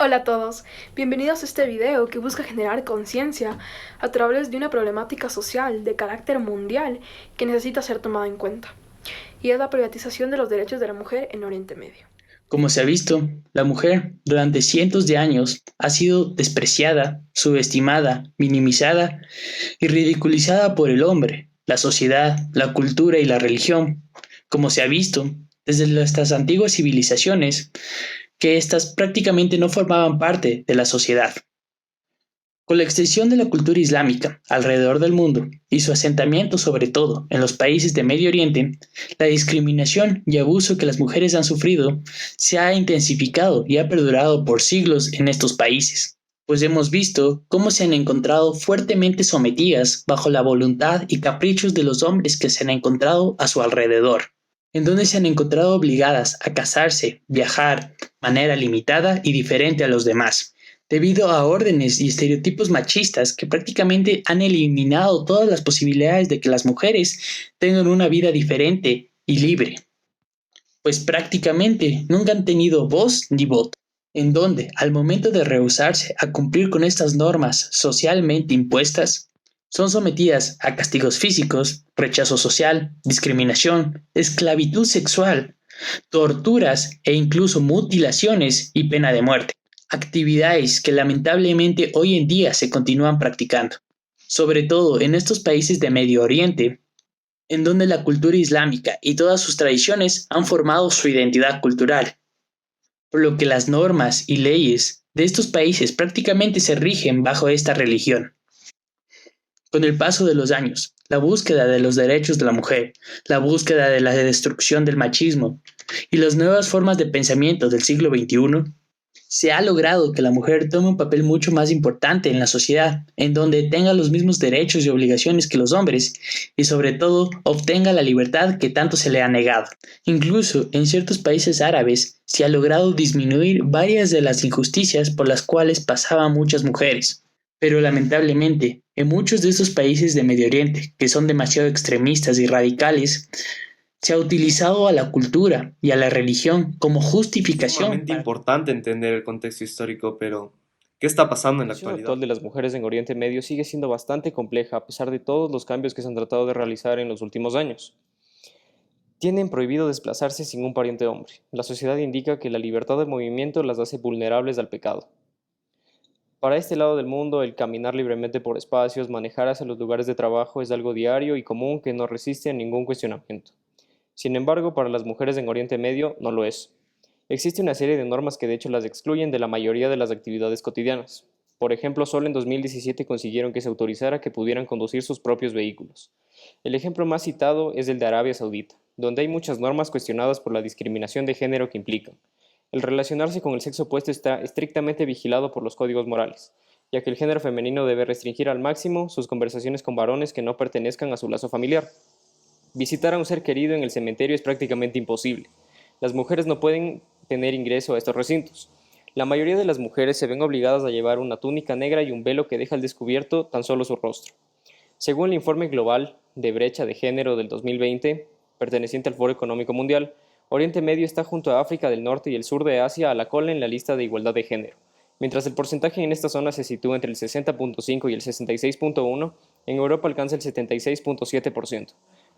Hola a todos, bienvenidos a este video que busca generar conciencia a través de una problemática social de carácter mundial que necesita ser tomada en cuenta, y es la privatización de los derechos de la mujer en Oriente Medio. Como se ha visto, la mujer durante cientos de años ha sido despreciada, subestimada, minimizada y ridiculizada por el hombre, la sociedad, la cultura y la religión. Como se ha visto, desde nuestras antiguas civilizaciones, que éstas prácticamente no formaban parte de la sociedad. Con la extensión de la cultura islámica alrededor del mundo y su asentamiento sobre todo en los países de Medio Oriente, la discriminación y abuso que las mujeres han sufrido se ha intensificado y ha perdurado por siglos en estos países, pues hemos visto cómo se han encontrado fuertemente sometidas bajo la voluntad y caprichos de los hombres que se han encontrado a su alrededor, en donde se han encontrado obligadas a casarse, viajar, de manera limitada y diferente a los demás debido a órdenes y estereotipos machistas que prácticamente han eliminado todas las posibilidades de que las mujeres tengan una vida diferente y libre, pues prácticamente nunca han tenido voz ni voto, en donde al momento de rehusarse a cumplir con estas normas socialmente impuestas, son sometidas a castigos físicos, rechazo social, discriminación, esclavitud sexual, torturas e incluso mutilaciones y pena de muerte, actividades que lamentablemente hoy en día se continúan practicando, sobre todo en estos países de Medio Oriente, en donde la cultura islámica y todas sus tradiciones han formado su identidad cultural, por lo que las normas y leyes de estos países prácticamente se rigen bajo esta religión. Con el paso de los años, la búsqueda de los derechos de la mujer, la búsqueda de la destrucción del machismo y las nuevas formas de pensamiento del siglo XXI, se ha logrado que la mujer tome un papel mucho más importante en la sociedad, en donde tenga los mismos derechos y obligaciones que los hombres y sobre todo obtenga la libertad que tanto se le ha negado. Incluso en ciertos países árabes se ha logrado disminuir varias de las injusticias por las cuales pasaban muchas mujeres. Pero lamentablemente, en muchos de estos países de Medio Oriente, que son demasiado extremistas y radicales, se ha utilizado a la cultura y a la religión como Es justificación sumamente para importante entender el contexto histórico, pero ¿qué está pasando La en la situación actualidad? actual de las mujeres en Oriente Medio sigue siendo bastante compleja a pesar de todos los cambios que se han tratado de realizar en los últimos años. Tienen prohibido desplazarse sin un pariente hombre. La sociedad indica que la libertad de movimiento las hace vulnerables al pecado. Para este lado del mundo, el caminar libremente por espacios, manejar hacia los lugares de trabajo es algo diario y común que no resiste a ningún cuestionamiento. Sin embargo, para las mujeres en Oriente Medio no lo es. Existe una serie de normas que de hecho las excluyen de la mayoría de las actividades cotidianas. Por ejemplo, solo en 2017 consiguieron que se autorizara que pudieran conducir sus propios vehículos. El ejemplo más citado es el de Arabia Saudita, donde hay muchas normas cuestionadas por la discriminación de género que implican. El relacionarse con el sexo opuesto está estrictamente vigilado por los códigos morales, ya que el género femenino debe restringir al máximo sus conversaciones con varones que no pertenezcan a su lazo familiar. Visitar a un ser querido en el cementerio es prácticamente imposible. Las mujeres no pueden tener ingreso a estos recintos. La mayoría de las mujeres se ven obligadas a llevar una túnica negra y un velo que deja al descubierto tan solo su rostro. Según el informe global de brecha de género del 2020, perteneciente al Foro Económico Mundial, Oriente Medio está junto a África del Norte y el sur de Asia a la cola en la lista de igualdad de género. Mientras el porcentaje en esta zona se sitúa entre el 60.5 y el 66.1, en Europa alcanza el 76.7%.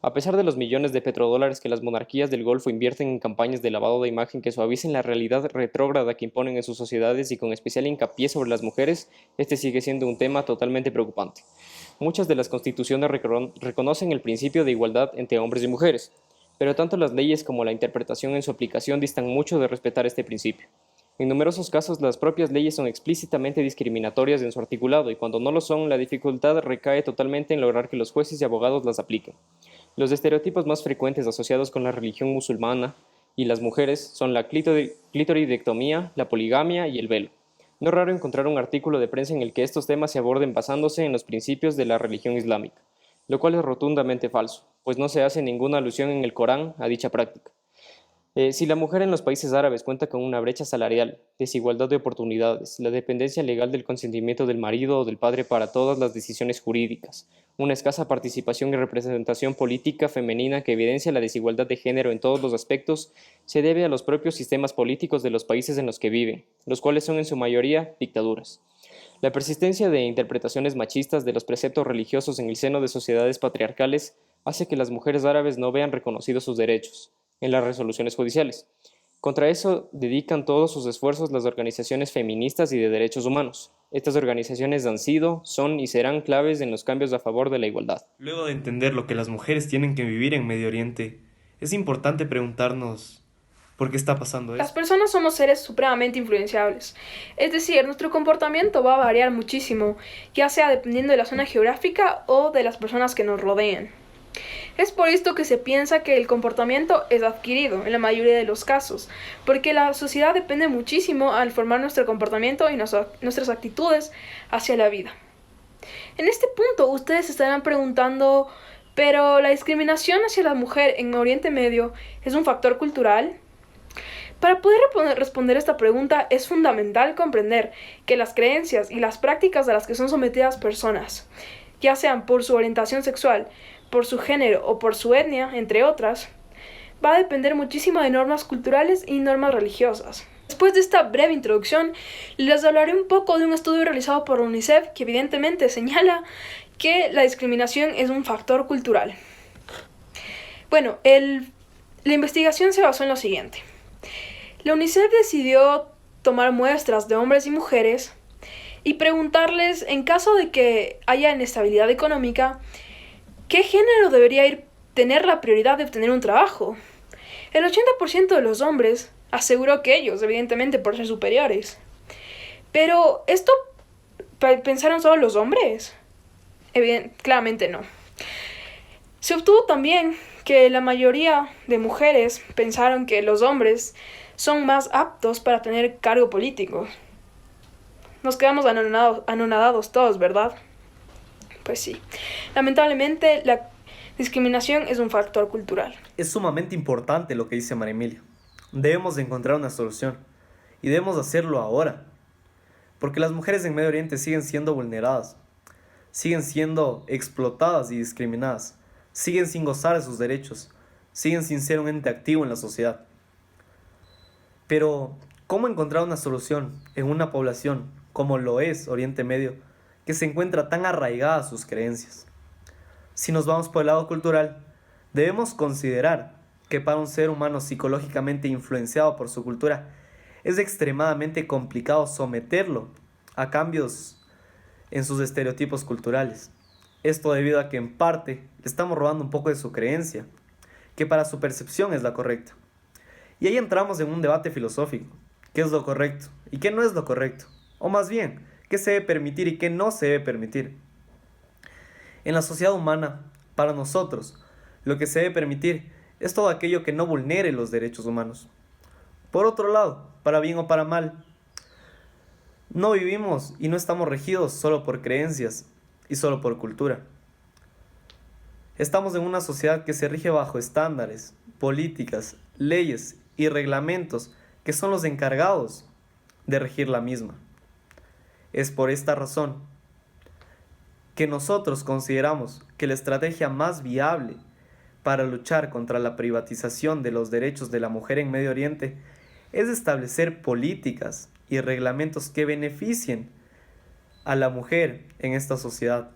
A pesar de los millones de petrodólares que las monarquías del Golfo invierten en campañas de lavado de imagen que suavicen la realidad retrógrada que imponen en sus sociedades y con especial hincapié sobre las mujeres, este sigue siendo un tema totalmente preocupante. Muchas de las constituciones reconocen el principio de igualdad entre hombres y mujeres, pero tanto las leyes como la interpretación en su aplicación distan mucho de respetar este principio. En numerosos casos, las propias leyes son explícitamente discriminatorias en su articulado y cuando no lo son, la dificultad recae totalmente en lograr que los jueces y abogados las apliquen. Los estereotipos más frecuentes asociados con la religión musulmana y las mujeres son la clitoridectomía, la poligamia y el velo. No es raro encontrar un artículo de prensa en el que estos temas se aborden basándose en los principios de la religión islámica, lo cual es rotundamente falso, pues no se hace ninguna alusión en el Corán a dicha práctica. Si la mujer en los países árabes cuenta con una brecha salarial, desigualdad de oportunidades, la dependencia legal del consentimiento del marido o del padre para todas las decisiones jurídicas, una escasa participación y representación política femenina que evidencia la desigualdad de género en todos los aspectos, se debe a los propios sistemas políticos de los países en los que viven, los cuales son en su mayoría dictaduras. La persistencia de interpretaciones machistas de los preceptos religiosos en el seno de sociedades patriarcales hace que las mujeres árabes no vean reconocidos sus derechos en las resoluciones judiciales. Contra eso dedican todos sus esfuerzos las organizaciones feministas y de derechos humanos. Estas organizaciones han sido, son y serán claves en los cambios a favor de la igualdad. Luego de entender lo que las mujeres tienen que vivir en Medio Oriente, es importante preguntarnos por qué está pasando Las esto. personas somos seres supremamente influenciables, es decir, nuestro comportamiento va a variar muchísimo, ya sea dependiendo de la zona geográfica o de las personas que nos rodean. Es por esto que se piensa que el comportamiento es adquirido en la mayoría de los casos, porque la sociedad depende muchísimo al formar nuestro comportamiento y nuestras actitudes hacia la vida. En este punto ustedes se estarán preguntando, ¿pero la discriminación hacia la mujer en Oriente Medio es un factor cultural? Para poder responder esta pregunta es fundamental comprender que las creencias y las prácticas a las que son sometidas personas, ya sean por su orientación sexual, por su género o por su etnia, entre otras, va a depender muchísimo de normas culturales y normas religiosas. Después de esta breve introducción, les hablaré un poco de un estudio realizado por UNICEF que evidentemente señala que la discriminación es un factor cultural. Bueno, la investigación se basó en lo siguiente. La UNICEF decidió tomar muestras de hombres y mujeres y preguntarles, en caso de que haya inestabilidad económica, ¿qué género debería tener la prioridad de obtener un trabajo? El 80% de los hombres aseguró que ellos, evidentemente por ser superiores. Pero, ¿esto pensaron solo los hombres? Claramente no. Se obtuvo también que la mayoría de mujeres pensaron que los hombres son más aptos para tener cargo político. Nos quedamos anonadados todos, ¿verdad? Pues sí. Lamentablemente, la discriminación es un factor cultural. Es sumamente importante lo que dice María Emilia. Debemos de encontrar una solución y debemos hacerlo ahora, porque las mujeres en Medio Oriente siguen siendo vulneradas, siguen siendo explotadas y discriminadas, siguen sin gozar de sus derechos, siguen sin ser un ente activo en la sociedad. Pero, ¿cómo encontrar una solución en una población como lo es Oriente Medio, que se encuentra tan arraigada a sus creencias? Si nos vamos por el lado cultural, debemos considerar que para un ser humano psicológicamente influenciado por su cultura, es extremadamente complicado someterlo a cambios en sus estereotipos culturales. Esto debido a que en parte le estamos robando un poco de su creencia, que para su percepción es la correcta. Y ahí entramos en un debate filosófico. ¿Qué es lo correcto y qué no es lo correcto? O más bien, ¿qué se debe permitir y qué no se debe permitir? En la sociedad humana, para nosotros, lo que se debe permitir es todo aquello que no vulnere los derechos humanos. Por otro lado, para bien o para mal, no vivimos y no estamos regidos solo por creencias y solo por cultura. Estamos en una sociedad que se rige bajo estándares, políticas, leyes y reglamentos que son los encargados de regir la misma. Es por esta razón que nosotros consideramos que la estrategia más viable para luchar contra la privatización de los derechos de la mujer en Medio Oriente es establecer políticas y reglamentos que beneficien a la mujer en esta sociedad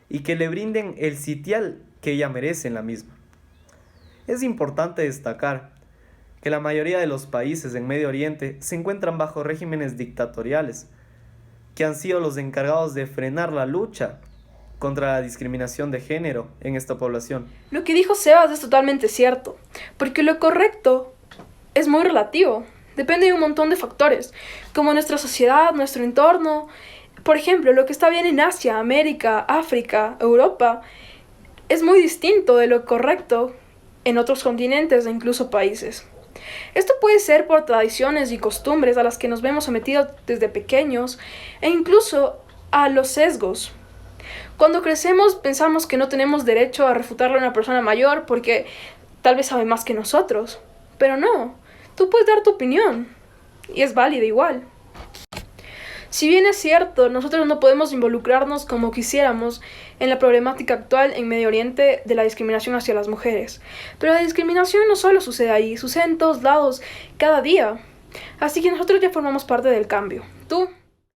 y que le brinden el sitial que ella merece en la misma. Es importante destacar que la mayoría de los países en Medio Oriente se encuentran bajo regímenes dictatoriales que han sido los encargados de frenar la lucha contra la discriminación de género en esta población. Lo que dijo Sebas es totalmente cierto, porque lo correcto es muy relativo. Depende de un montón de factores, como nuestra sociedad, nuestro entorno. Por ejemplo, lo que está bien en Asia, América, África, Europa, es muy distinto de lo correcto en otros continentes e incluso países. Esto puede ser por tradiciones y costumbres a las que nos vemos sometidos desde pequeños e incluso a los sesgos. Cuando crecemos pensamos que no tenemos derecho a refutarle a una persona mayor porque tal vez sabe más que nosotros, pero no. Tú puedes dar tu opinión, y es válida igual. Si bien es cierto, nosotros no podemos involucrarnos como quisiéramos en la problemática actual en Medio Oriente de la discriminación hacia las mujeres. Pero la discriminación no solo sucede ahí, sucede en todos lados, cada día. Así que nosotros ya formamos parte del cambio. ¿Tú?